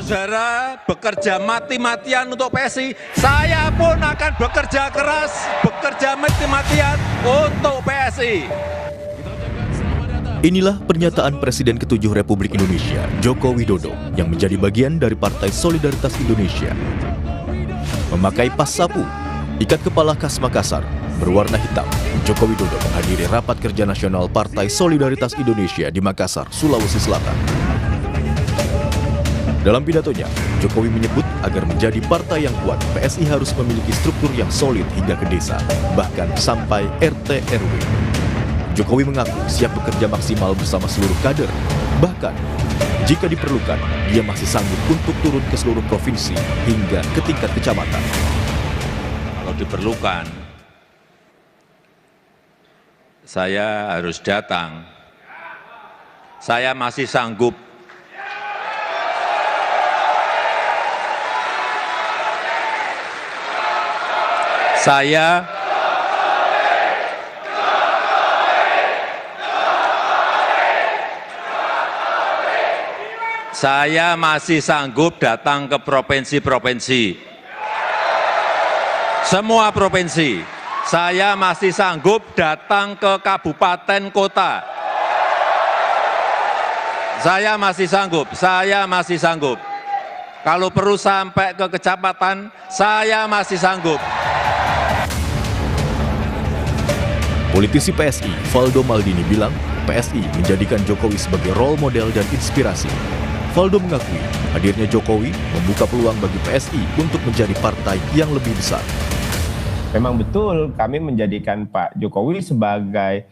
saudara-saudara bekerja mati-matian untuk PSI, saya pun akan bekerja keras, bekerja mati-matian untuk PSI. Inilah pernyataan Presiden ke-7 Republik Indonesia, Joko Widodo, yang menjadi bagian dari Partai Solidaritas Indonesia. Memakai pas sapu, ikat kepala khas Makassar, berwarna hitam, Joko Widodo menghadiri rapat kerja nasional Partai Solidaritas Indonesia di Makassar, Sulawesi Selatan. Dalam pidatonya, Jokowi menyebut agar menjadi partai yang kuat, PSI harus memiliki struktur yang solid hingga ke desa, bahkan sampai RT RW. Jokowi mengaku siap bekerja maksimal bersama seluruh kader. Bahkan, jika diperlukan, dia masih sanggup untuk turun ke seluruh provinsi hingga ke tingkat kecamatan. Kalau diperlukan, saya harus datang. Saya masih sanggup. Saya masih sanggup datang ke provinsi-provinsi. Semua provinsi. Saya masih sanggup datang ke kabupaten kota. Saya masih sanggup. Kalau perlu sampai ke kecamatan, saya masih sanggup. Politisi PSI, Valdo Maldini bilang, PSI menjadikan Jokowi sebagai role model dan inspirasi. Valdo mengakui hadirnya Jokowi membuka peluang bagi PSI untuk menjadi partai yang lebih besar. Memang betul kami menjadikan Pak Jokowi sebagai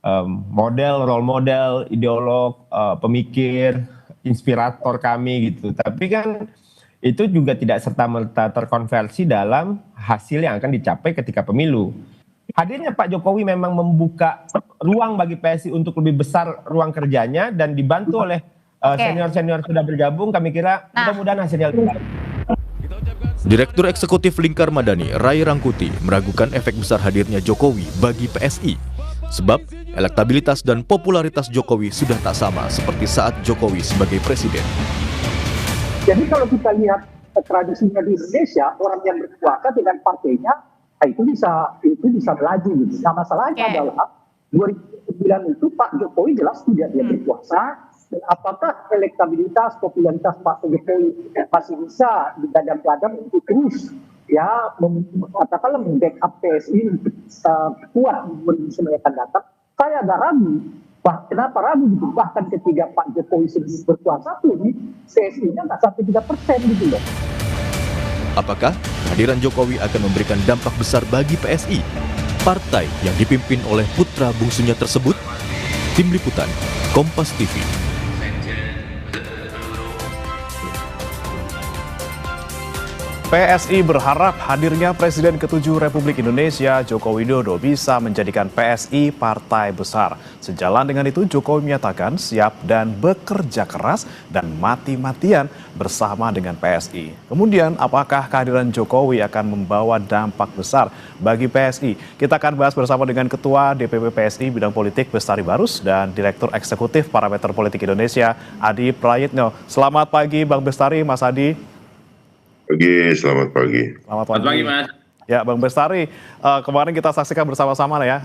role model, ideolog, pemikir, inspirator kami gitu. Tapi kan itu juga tidak serta-merta terkonversi dalam hasil yang akan dicapai ketika pemilu. Hadirnya Pak Jokowi memang membuka ruang bagi PSI untuk lebih besar ruang kerjanya dan dibantu oleh senior-senior sudah bergabung, kami kira mudah-mudahan hasilnya lebih baik. Direktur Eksekutif Lingkar Madani, Ray Rangkuti, meragukan efek besar hadirnya Jokowi bagi PSI. Sebab elektabilitas dan popularitas Jokowi sudah tak sama seperti saat Jokowi sebagai presiden. Jadi kalau kita lihat tradisinya di Indonesia, orang yang berkuasa dengan partainya, itu bisa melaju gitu. Nah, masalahnya adalah 2009 itu Pak Jokowi jelas tidak dia berkuasa. Dan apakah elektabilitas, popularitas Pak Jokowi masih bisa digadang-gadang untuk terus ya katakanlah membackup PSI kuat di akan datang? Saya agak ragu. Kenapa ragu gitu? Bahkan ketika Pak Jokowi sedang berkuasa pun PSI-nya nggak sampai 3% gitu loh. Apakah kehadiran Jokowi akan memberikan dampak besar bagi PSI? Partai yang dipimpin oleh putra bungsunya tersebut? Tim Liputan, Kompas TV. PSI berharap hadirnya Presiden ke-7 Republik Indonesia, Joko Widodo, bisa menjadikan PSI partai besar. Sejalan dengan itu, Jokowi menyatakan siap dan bekerja keras dan mati-matian bersama dengan PSI. Kemudian, apakah kehadiran Jokowi akan membawa dampak besar bagi PSI? Kita akan bahas bersama dengan Ketua DPP PSI Bidang Politik Bestari Barus dan Direktur Eksekutif Parameter Politik Indonesia, Adi Prayitno. Selamat pagi Bang Bestari, Mas Adi. Selamat pagi. Selamat pagi, Mas. Ya, Bang Bestari, kemarin kita saksikan bersama-sama ya,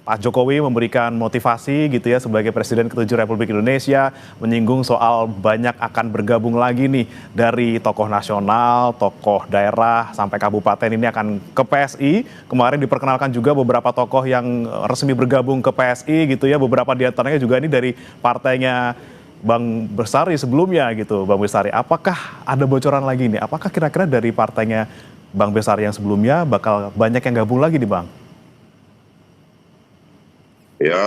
Pak Jokowi memberikan motivasi gitu ya sebagai Presiden ke-7 Republik Indonesia, menyinggung soal banyak akan bergabung lagi nih dari tokoh nasional, tokoh daerah, sampai kabupaten ini akan ke PSI. Kemarin diperkenalkan juga beberapa tokoh yang resmi bergabung ke PSI gitu ya, beberapa di antaranya juga ini dari partainya Bang Bestari sebelumnya gitu, Bang Bestari. Apakah ada bocoran lagi nih? Apakah kira-kira dari partainya Bang Bestari yang sebelumnya bakal banyak yang gabung lagi nih, Bang? Ya,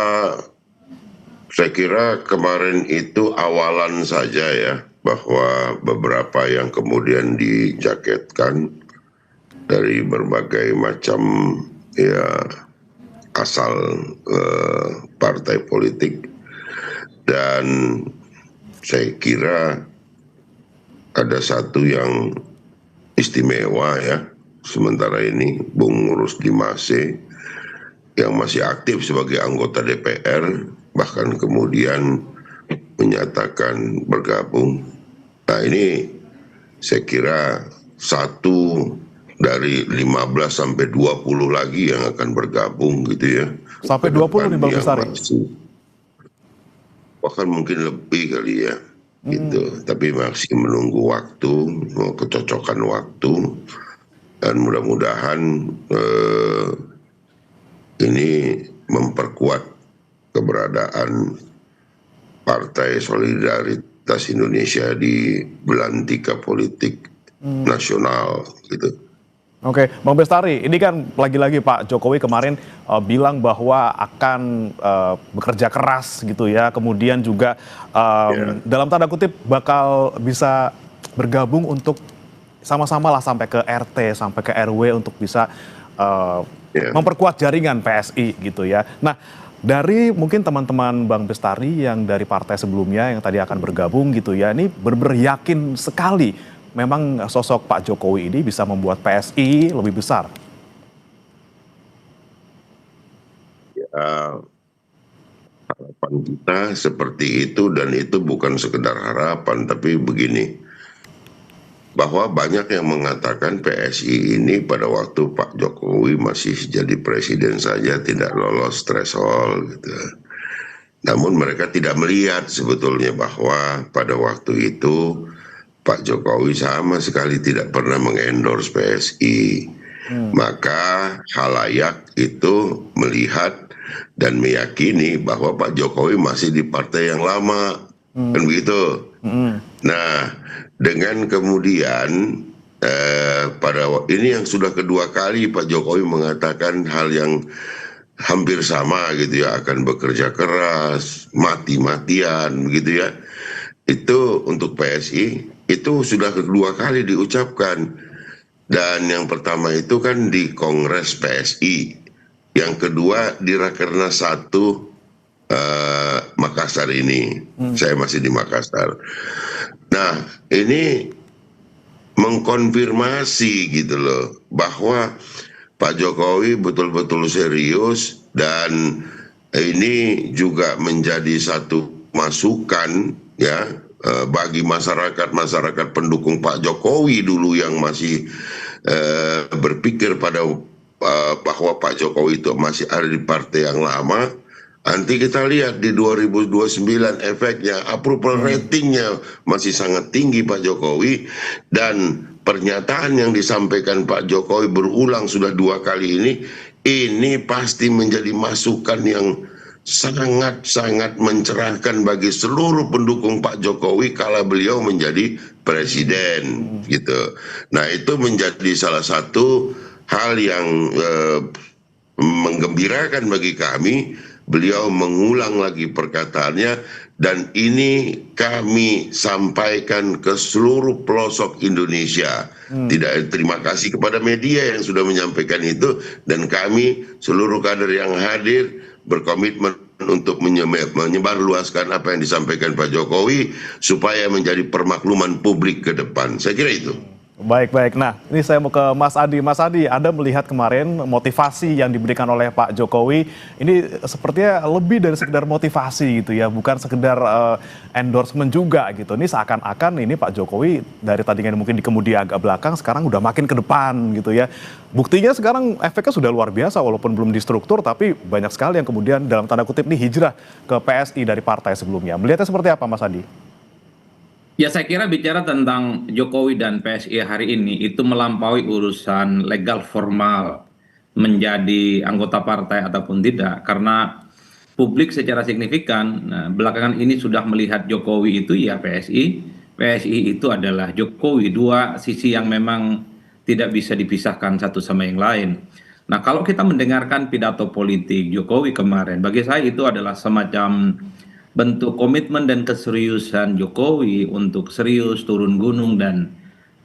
saya kira kemarin itu awalan saja ya, bahwa beberapa yang kemudian dijaketkan dari berbagai macam ya asal partai politik. Dan saya kira ada satu yang istimewa ya, sementara ini Bung Rusdi Mase yang masih aktif sebagai anggota DPR, bahkan kemudian menyatakan bergabung. Nah ini saya kira satu dari 15 sampai 20 lagi yang akan bergabung gitu ya. Sampai 20 nih Bang Bestari. Bahkan mungkin lebih kali ya. Gitu. Tapi masih menunggu waktu, kecocokan waktu, dan mudah-mudahan ini memperkuat keberadaan Partai Solidaritas Indonesia di belantika politik nasional gitu. Oke, Bang Bestari, ini kan lagi-lagi Pak Jokowi kemarin bilang bahwa akan bekerja keras gitu ya, kemudian juga dalam tanda kutip bakal bisa bergabung untuk sama-sama lah sampai ke RT, sampai ke RW untuk bisa memperkuat jaringan PSI gitu ya. Nah, dari mungkin teman-teman Bang Bestari yang dari partai sebelumnya yang tadi akan bergabung gitu ya, ini benar-benar yakin sekali memang sosok Pak Jokowi ini bisa membuat PSI lebih besar. Ya, harapan kita seperti itu, dan itu bukan sekedar harapan, tapi begini, bahwa banyak yang mengatakan PSI ini pada waktu Pak Jokowi masih jadi presiden saja tidak lolos threshold gitu. Namun mereka tidak melihat sebetulnya bahwa pada waktu itu Pak Jokowi sama sekali tidak pernah mengendorse PSI. Maka khalayak itu melihat dan meyakini bahwa Pak Jokowi masih di partai yang lama. Kan begitu. Nah, dengan kemudian ini yang sudah kedua kali Pak Jokowi mengatakan hal yang hampir sama gitu ya, akan bekerja keras, mati-matian begitu ya. Itu untuk PSI itu sudah kedua kali diucapkan, dan yang pertama itu kan di Kongres PSI, yang kedua di Rakernas 1 Makassar ini. Saya masih di Makassar. Nah, ini mengkonfirmasi gitu loh bahwa Pak Jokowi betul-betul serius, dan ini juga menjadi satu masukan ya bagi masyarakat pendukung Pak Jokowi dulu yang masih berpikir pada bahwa Pak Jokowi itu masih ada di partai yang lama. Nanti kita lihat di 2029 efeknya, approval ratingnya masih sangat tinggi Pak Jokowi, dan pernyataan yang disampaikan Pak Jokowi berulang sudah 2 kali ini pasti menjadi masukan yang sangat-sangat mencerahkan bagi seluruh pendukung Pak Jokowi kala beliau menjadi presiden gitu. Nah, itu menjadi salah satu hal yang menggembirakan bagi kami. Beliau mengulang lagi perkataannya, dan ini kami sampaikan ke seluruh pelosok Indonesia. Terima kasih kepada media yang sudah menyampaikan itu, dan kami seluruh kader yang hadir berkomitmen untuk menyebarluaskan apa yang disampaikan Pak Jokowi supaya menjadi permakluman publik ke depan. Saya kira itu. Baik. Nah, ini saya mau ke Mas Adi. Mas Adi, Anda melihat kemarin motivasi yang diberikan oleh Pak Jokowi ini sepertinya lebih dari sekedar motivasi gitu ya, bukan sekedar endorsement juga gitu. Ini seakan-akan ini Pak Jokowi dari tadinya mungkin di kemudian agak belakang, sekarang udah makin ke depan gitu ya. Buktinya sekarang efeknya sudah luar biasa, walaupun belum distruktur, tapi banyak sekali yang kemudian dalam tanda kutip nih hijrah ke PSI dari partai sebelumnya. Melihatnya seperti apa, Mas Adi? Ya, saya kira bicara tentang Jokowi dan PSI hari ini itu melampaui urusan legal formal menjadi anggota partai ataupun tidak, karena publik secara signifikan belakangan ini sudah melihat Jokowi itu ya PSI, PSI itu adalah Jokowi, dua sisi yang memang tidak bisa dipisahkan satu sama yang lain. Nah, kalau kita mendengarkan pidato politik Jokowi kemarin, bagi saya itu adalah semacam bentuk komitmen dan keseriusan Jokowi untuk serius turun gunung dan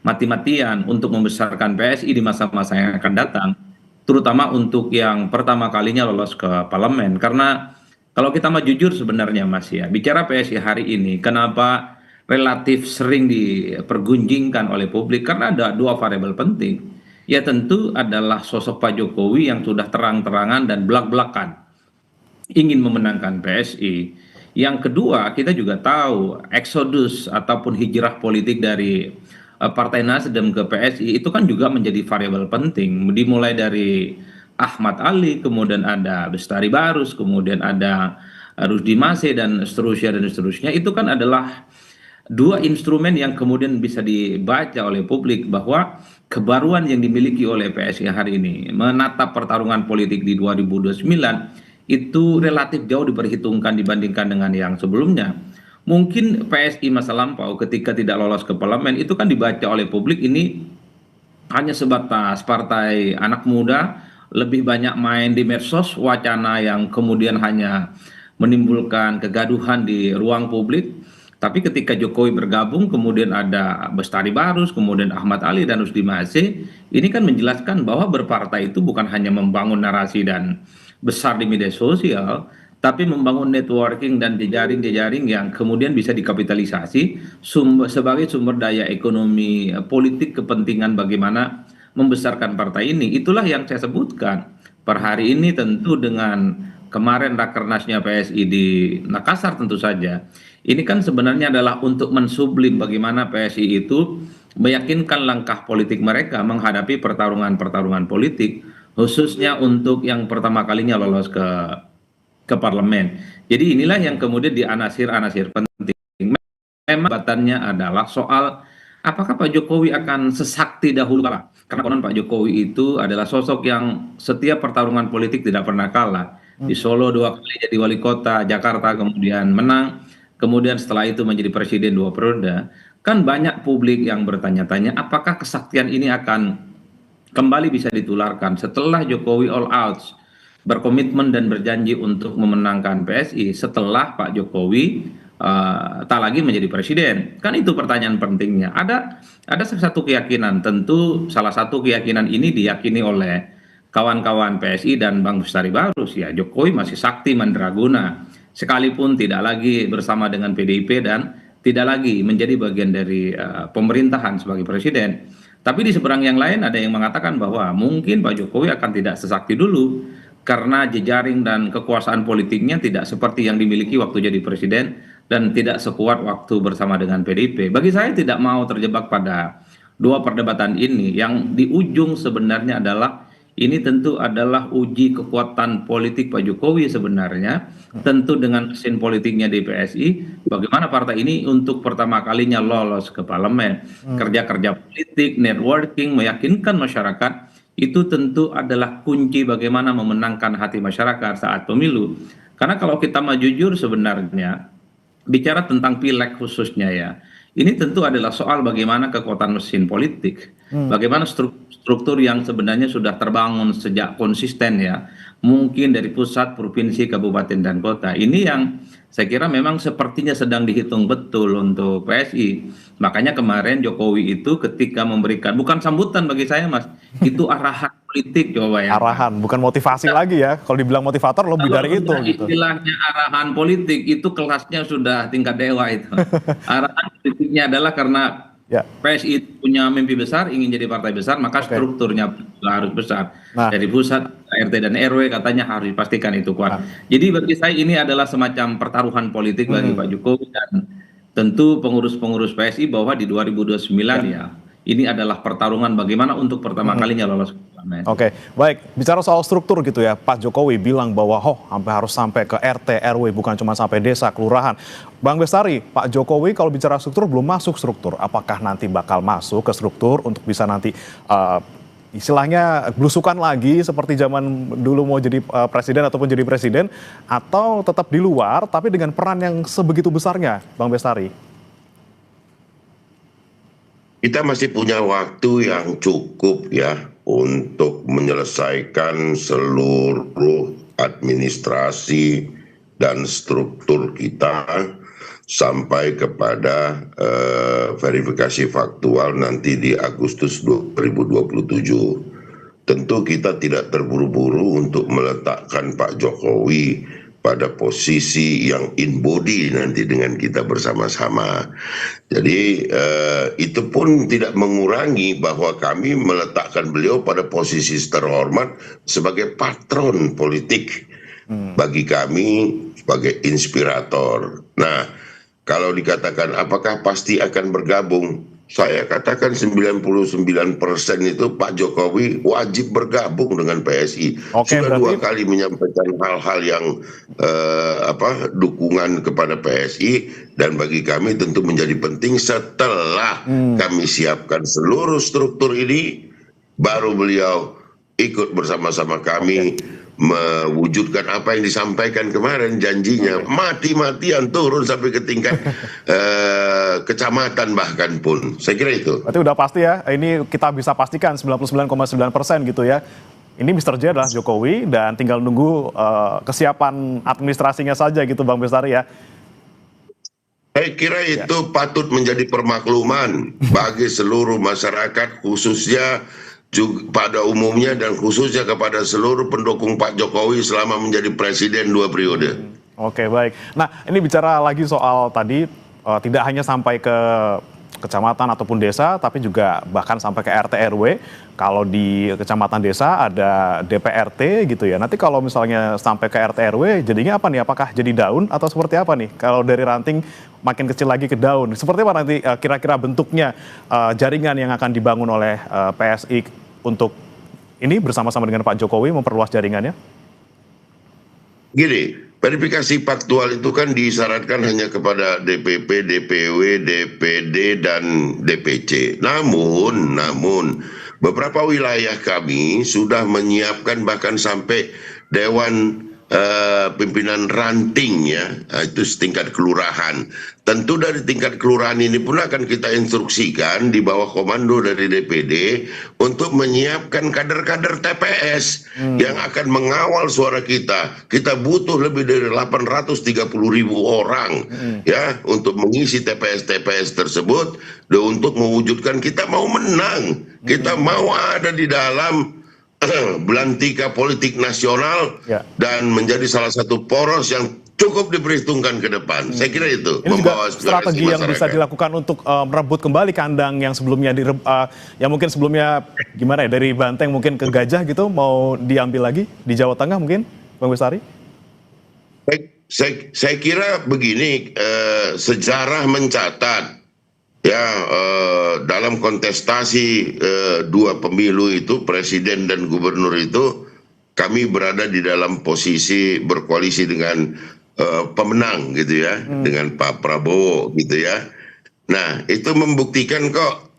mati-matian untuk membesarkan PSI di masa-masa yang akan datang, terutama untuk yang pertama kalinya lolos ke parlemen. Karena kalau kita mau jujur sebenarnya Mas ya, bicara PSI hari ini, kenapa relatif sering dipergunjingkan oleh publik? Karena ada 2 variabel penting. Ya tentu adalah sosok Pak Jokowi yang sudah terang-terangan dan belak-belakan ingin memenangkan PSI. Yang kedua, kita juga tahu eksodus ataupun hijrah politik dari Partai Nasdem ke PSI itu kan juga menjadi variabel penting. Dimulai dari Ahmad Ali, kemudian ada Bestari Barus, kemudian ada Rusdi Masih dan seterusnya. Itu kan adalah dua instrumen yang kemudian bisa dibaca oleh publik bahwa kebaruan yang dimiliki oleh PSI hari ini menatap pertarungan politik di 2029 itu relatif jauh diperhitungkan dibandingkan dengan yang sebelumnya. Mungkin PSI masa lampau ketika tidak lolos ke parlemen itu kan dibaca oleh publik ini hanya sebatas partai anak muda, lebih banyak main di medsos, wacana yang kemudian hanya menimbulkan kegaduhan di ruang publik. Tapi ketika Jokowi bergabung, kemudian ada Bestari Barus, kemudian Ahmad Ali dan Rusdi Masih, ini kan menjelaskan bahwa berpartai itu bukan hanya membangun narasi dan besar di media sosial, tapi membangun networking dan jejaring-jejaring yang kemudian bisa dikapitalisasi sebagai sumber daya ekonomi politik kepentingan bagaimana membesarkan partai ini. Itulah yang saya sebutkan. Per hari ini tentu dengan kemarin rakernasnya PSI di Makassar tentu saja. Ini kan sebenarnya adalah untuk mensublim bagaimana PSI itu meyakinkan langkah politik mereka menghadapi pertarungan-pertarungan politik, khususnya untuk yang pertama kalinya lolos ke parlemen. Jadi inilah yang kemudian dianasir-anasir penting. Memang batannya adalah soal apakah Pak Jokowi akan sesakti dahulu kalah. Karena konon Pak Jokowi itu adalah sosok yang setiap pertarungan politik tidak pernah kalah. Di Solo 2 kali jadi wali kota, Jakarta kemudian menang, kemudian setelah itu menjadi presiden 2 periode. Kan banyak publik yang bertanya-tanya apakah kesaktian ini akan kembali bisa ditularkan setelah Jokowi all out, berkomitmen dan berjanji untuk memenangkan PSI setelah Pak Jokowi tak lagi menjadi presiden. Kan itu pertanyaan pentingnya. Ada satu keyakinan, tentu salah satu keyakinan ini diyakini oleh kawan-kawan PSI dan Bang Bestari Barus, ya Jokowi masih sakti mandraguna sekalipun tidak lagi bersama dengan PDIP dan tidak lagi menjadi bagian dari pemerintahan sebagai presiden. Tapi di seberang yang lain ada yang mengatakan bahwa mungkin Pak Jokowi akan tidak sesakti dulu karena jejaring dan kekuasaan politiknya tidak seperti yang dimiliki waktu jadi presiden dan tidak sekuat waktu bersama dengan PDIP. Bagi saya tidak mau terjebak pada dua perdebatan ini yang di ujung sebenarnya adalah ini tentu adalah uji kekuatan politik Pak Jokowi sebenarnya, tentu dengan mesin politiknya di PSI, bagaimana partai ini untuk pertama kalinya lolos ke parlemen, kerja-kerja politik, networking, meyakinkan masyarakat, itu tentu adalah kunci bagaimana memenangkan hati masyarakat saat pemilu. Karena kalau kita mau jujur sebenarnya, bicara tentang pileg khususnya ya, ini tentu adalah soal bagaimana kekuatan mesin politik, bagaimana struktur yang sebenarnya sudah terbangun sejak konsisten ya, mungkin dari pusat, provinsi, kabupaten, dan kota. Ini yang saya kira memang sepertinya sedang dihitung betul untuk PSI. Makanya kemarin Jokowi itu ketika memberikan, bukan sambutan bagi saya Mas, itu arahan politik coba ya. Arahan, bukan motivasi lagi ya. Kalau dibilang motivator lebih dari itu. Gitu. Istilahnya arahan politik itu kelasnya sudah tingkat dewa itu. Arahan politiknya adalah karena PSI punya mimpi besar, ingin jadi partai besar, maka strukturnya harus besar. Dari pusat, RT dan RW katanya harus dipastikan itu kuat. Jadi bagi saya ini adalah semacam pertaruhan politik bagi Pak Jokowi dan tentu pengurus-pengurus PSI bahwa di 2029 ya ini adalah pertarungan bagaimana untuk pertama kalinya lolos ke parlemen. Oke, baik. Bicara soal struktur gitu ya, Pak Jokowi bilang bahwa harus sampai ke RT, RW, bukan cuma sampai desa, kelurahan. Bang Bestari, Pak Jokowi kalau bicara struktur belum masuk struktur. Apakah nanti bakal masuk ke struktur untuk bisa nanti istilahnya belusukan lagi seperti zaman dulu mau jadi presiden ataupun jadi presiden, atau tetap di luar tapi dengan peran yang sebegitu besarnya, Bang Bestari? Kita masih punya waktu yang cukup ya untuk menyelesaikan seluruh administrasi dan struktur kita sampai kepada verifikasi faktual nanti di Agustus 2027. Tentu kita tidak terburu-buru untuk meletakkan Pak Jokowi pada posisi yang in body nanti dengan kita bersama-sama. Jadi itu pun tidak mengurangi bahwa kami meletakkan beliau pada posisi terhormat sebagai patron politik bagi kami sebagai inspirator. Nah, kalau dikatakan apakah pasti akan bergabung, saya katakan 99% itu Pak Jokowi wajib bergabung dengan PSI. Sudah berarti 2 kali menyampaikan hal-hal yang dukungan kepada PSI, dan bagi kami tentu menjadi penting setelah kami siapkan seluruh struktur ini, baru beliau ikut bersama-sama kami mewujudkan apa yang disampaikan kemarin, janjinya mati-matian turun sampai ke tingkat kecamatan bahkan pun. Saya kira itu. Berarti udah pasti ya, ini kita bisa pastikan 99,9% gitu ya. Ini Mr. J adalah Jokowi dan tinggal nunggu kesiapan administrasinya saja gitu Bang Bestari ya. Saya kira itu patut menjadi permakluman bagi seluruh masyarakat, khususnya pada umumnya dan khususnya kepada seluruh pendukung Pak Jokowi selama menjadi presiden 2 periode. Oke, baik. Nah, ini bicara lagi soal tadi tidak hanya sampai ke kecamatan ataupun desa, tapi juga bahkan sampai ke RT RW. Kalau di kecamatan desa ada DPRT gitu ya. Nanti kalau misalnya sampai ke RT RW jadinya apa nih? Apakah jadi daun atau seperti apa nih? Kalau dari ranting makin kecil lagi ke daun. Seperti apa nanti kira-kira bentuknya jaringan yang akan dibangun oleh PSI untuk ini bersama-sama dengan Pak Jokowi memperluas jaringannya? Gini, verifikasi faktual itu kan disyaratkan hanya kepada DPP, DPW, DPD, dan DPC. Namun beberapa wilayah kami sudah menyiapkan bahkan sampai Dewan Pimpinan Ranting ya, itu setingkat kelurahan. Tentu dari tingkat kelurahan ini pun akan kita instruksikan di bawah komando dari DPD untuk menyiapkan kader-kader TPS yang akan mengawal suara kita. Kita butuh lebih dari 830.000 orang ya untuk mengisi TPS-TPS tersebut, dan untuk mewujudkan kita mau menang, kita mau ada di dalam belantika politik nasional dan menjadi salah satu poros yang cukup diperhitungkan ke depan. Saya kira itu ini membawa juga strategi yang bisa dilakukan untuk merebut kembali kandang yang sebelumnya yang mungkin sebelumnya gimana ya, dari Banteng mungkin ke Gajah gitu, mau diambil lagi di Jawa Tengah mungkin, Bang Bestari? Saya kira begini, sejarah mencatat ya, dalam kontestasi 2 pemilu itu, presiden dan gubernur itu, kami berada di dalam posisi berkoalisi dengan pemenang gitu ya, dengan Pak Prabowo gitu ya. Nah, itu membuktikan kok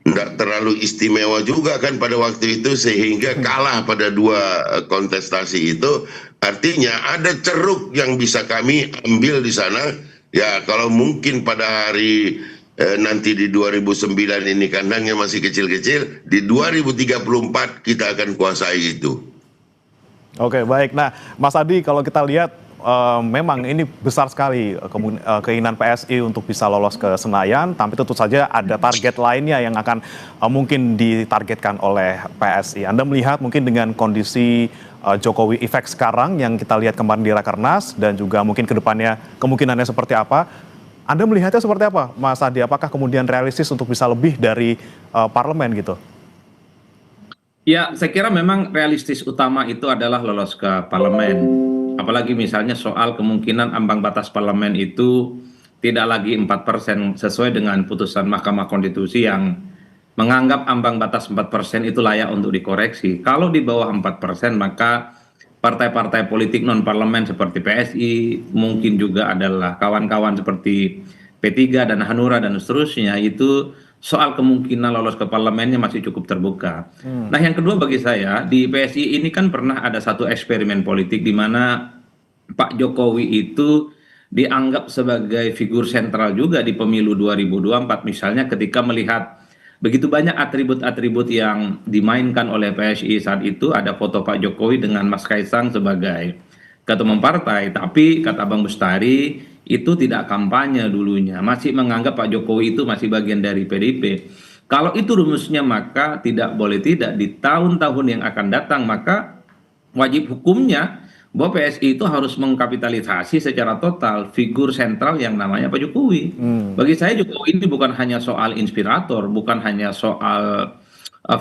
nggak terlalu istimewa juga kan pada waktu itu, sehingga kalah pada 2 kontestasi itu. Artinya ada ceruk yang bisa kami ambil di sana ya. Kalau mungkin pada hari nanti di 2009 ini kandangnya masih kecil-kecil, di 2034 kita akan kuasai itu. Oke, baik. Nah, Mas Adi, kalau kita lihat memang ini besar sekali keinginan PSI untuk bisa lolos ke Senayan, tapi tentu saja ada target lainnya yang akan mungkin ditargetkan oleh PSI. Anda melihat mungkin dengan kondisi Jokowi effect sekarang yang kita lihat kemarin di Rakernas dan juga mungkin ke depannya kemungkinannya seperti apa? Anda melihatnya seperti apa, Mas Adi? Apakah kemudian realistis untuk bisa lebih dari parlemen gitu? Ya, saya kira memang realistis utama itu adalah lolos ke parlemen. Apalagi misalnya soal kemungkinan ambang batas parlemen itu tidak lagi 4% sesuai dengan putusan Mahkamah Konstitusi yang menganggap ambang batas 4% itu layak untuk dikoreksi. Kalau di bawah 4%, maka partai-partai politik non-parlemen seperti PSI, mungkin juga adalah kawan-kawan seperti P3 dan Hanura dan seterusnya, itu soal kemungkinan lolos ke parlemennya masih cukup terbuka. Nah, yang kedua bagi saya, di PSI ini kan pernah ada satu eksperimen politik di mana Pak Jokowi itu dianggap sebagai figur sentral juga di pemilu 2024, misalnya ketika melihat begitu banyak atribut-atribut yang dimainkan oleh PSI saat itu. Ada foto Pak Jokowi dengan Mas Kaisang sebagai ketua umum partai, tapi kata Bang Bestari itu tidak kampanye dulunya, masih menganggap Pak Jokowi itu masih bagian dari PDIP. Kalau itu rumusnya, maka tidak boleh tidak di tahun-tahun yang akan datang, maka wajib hukumnya bahwa PSI itu harus mengkapitalisasi secara total figur sentral yang namanya Pak Jokowi. Bagi saya Jokowi ini bukan hanya soal inspirator, bukan hanya soal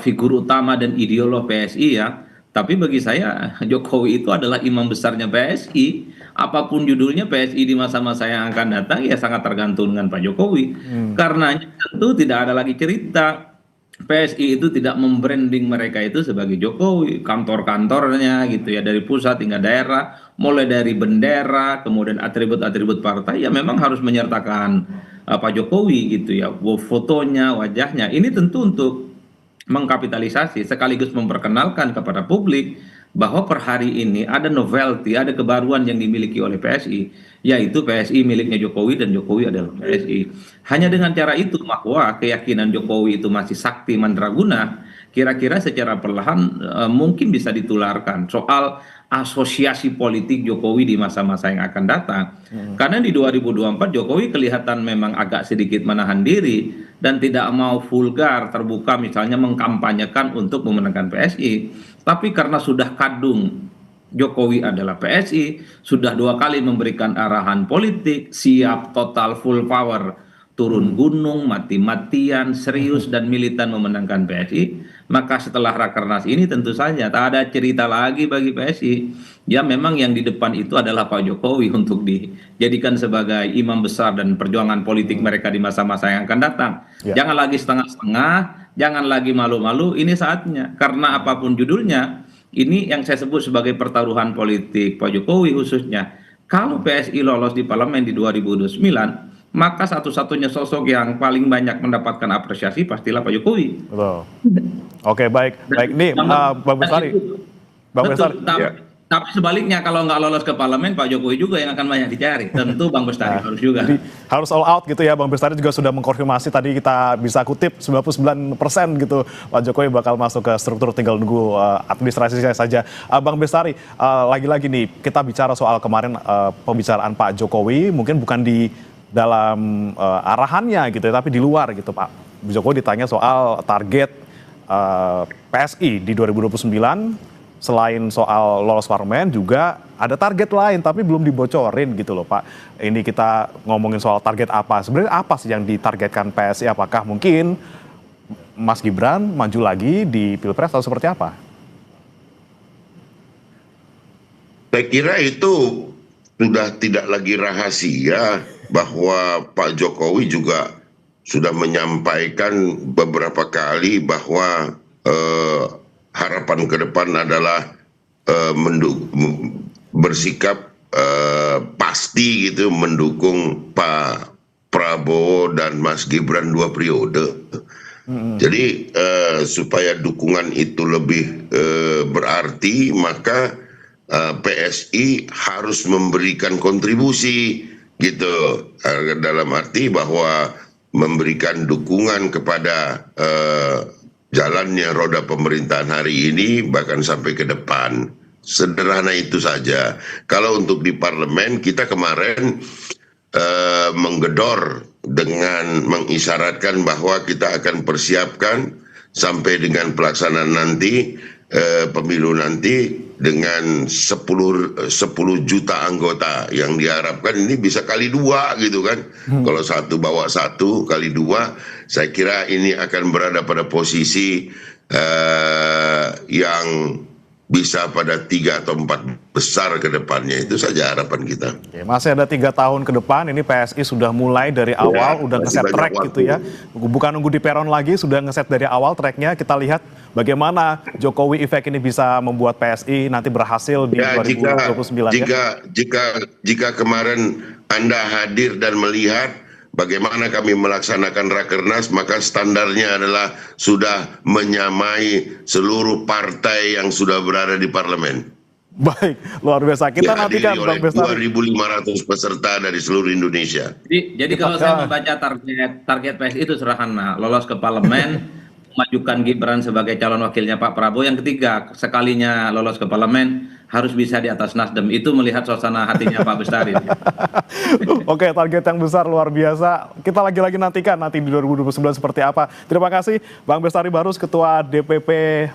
figur utama dan ideolog PSI ya, tapi bagi saya Jokowi itu adalah imam besarnya PSI. apapun judulnya PSI di masa-masa yang akan datang ya sangat tergantung dengan Pak Jokowi. Karenanya tentu tidak ada lagi cerita PSI itu tidak membranding mereka itu sebagai Jokowi, kantor-kantornya gitu ya, dari pusat hingga daerah, mulai dari bendera, kemudian atribut-atribut partai ya memang harus menyertakan Pak Jokowi gitu ya, fotonya, wajahnya. Ini tentu untuk mengkapitalisasi sekaligus memperkenalkan kepada publik bahwa per hari ini ada novelty, ada kebaruan yang dimiliki oleh PSI, yaitu PSI miliknya Jokowi dan Jokowi adalah PSI. Hanya dengan cara itu bahwa keyakinan Jokowi itu masih sakti mandraguna, kira-kira secara perlahan mungkin bisa ditularkan soal asosiasi politik Jokowi di masa-masa yang akan datang. Karena di 2024 Jokowi kelihatan memang agak sedikit menahan diri dan tidak mau vulgar terbuka misalnya mengkampanyekan untuk memenangkan PSI. Tapi karena sudah kadung Jokowi adalah PSI, sudah 2 kali memberikan arahan politik, siap total full power, turun gunung, mati-matian, serius dan militan memenangkan PSI, maka setelah Rakernas ini tentu saja tak ada cerita lagi bagi PSI. Ya memang yang di depan itu adalah Pak Jokowi untuk dijadikan sebagai imam besar dan perjuangan politik mereka di masa-masa yang akan datang. Jangan lagi setengah-setengah, jangan lagi malu-malu, ini saatnya. Karena apapun judulnya, ini yang saya sebut sebagai pertaruhan politik Pak Jokowi khususnya. Kalau PSI lolos di parlemen di 2029, maka satu-satunya sosok yang paling banyak mendapatkan apresiasi pastilah Pak Jokowi. Betul. Oke, baik. Baik, nih Bang Bestari. Bang Bestari. Tapi sebaliknya kalau nggak lolos ke parlemen, Pak Jokowi juga yang akan banyak dicari. Tentu Bang Bestari harus juga. Jadi, harus all out gitu ya. Bang Bestari juga sudah mengkonfirmasi tadi kita bisa kutip 99% gitu. Pak Jokowi bakal masuk ke struktur, tinggal nunggu administrasinya saja. Bang Bestari, lagi-lagi nih kita bicara soal kemarin pembicaraan Pak Jokowi, mungkin bukan di dalam arahannya gitu ya, tapi di luar gitu Pak. Jokowi ditanya soal target PSI di 2029. Selain soal lolos parlemen juga ada target lain tapi belum dibocorin gitu loh Pak. Ini kita ngomongin soal target apa. Sebenarnya apa sih yang ditargetkan PSI? Apakah mungkin Mas Gibran maju lagi di Pilpres atau seperti apa? Saya kira itu sudah tidak lagi rahasia bahwa Pak Jokowi juga sudah menyampaikan beberapa kali bahwa harapan ke depan adalah bersikap pasti gitu mendukung Pak Prabowo dan Mas Gibran 2 periode. Jadi supaya dukungan itu lebih berarti maka PSI harus memberikan kontribusi gitu, dalam arti bahwa memberikan dukungan kepada jalannya roda pemerintahan hari ini bahkan sampai ke depan. Sederhana itu saja. Kalau untuk di parlemen kita kemarin menggedor dengan mengisyaratkan bahwa kita akan persiapkan sampai dengan pelaksanaan nanti pemilu nanti dengan 10 juta anggota yang diharapkan ini bisa kali 2 gitu kan. Kalau 1 bawa 1 kali 2, saya kira ini akan berada pada posisi yang bisa pada 3 atau 4 besar ke depannya. Itu saja harapan kita. Oke, masih ada 3 tahun ke depan, ini PSI sudah mulai dari awal, udah ngeset track gitu ya. Bukan nunggu di peron lagi, sudah ngeset dari awal tracknya. Kita lihat bagaimana Jokowi Effect ini bisa membuat PSI nanti berhasil di 2029. Jika kemarin Anda hadir dan melihat bagaimana kami melaksanakan Rakernas, maka standarnya adalah sudah menyamai seluruh partai yang sudah berada di parlemen. Baik, luar biasa. Kita nantikan Bang Bestari. 2.500 peserta dari seluruh Indonesia. Jadi kalau saya membaca target PSI itu sederhana, lolos ke parlemen, majukan Gibran sebagai calon wakilnya Pak Prabowo. Yang ketiga, sekalinya lolos ke parlemen harus bisa di atas Nasdem. Itu melihat suasana hatinya Pak Bestari. Oke, target yang besar luar biasa. Kita lagi-lagi nantikan nanti di 2029 seperti apa. Terima kasih Bang Bestari Barus, Ketua DPP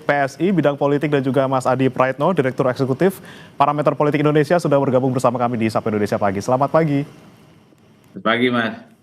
PSI bidang politik, dan juga Mas Adi Praetno, Direktur Eksekutif Parameter Politik Indonesia, sudah bergabung bersama kami di Sapa Indonesia Pagi. Selamat pagi. Selamat pagi Mas.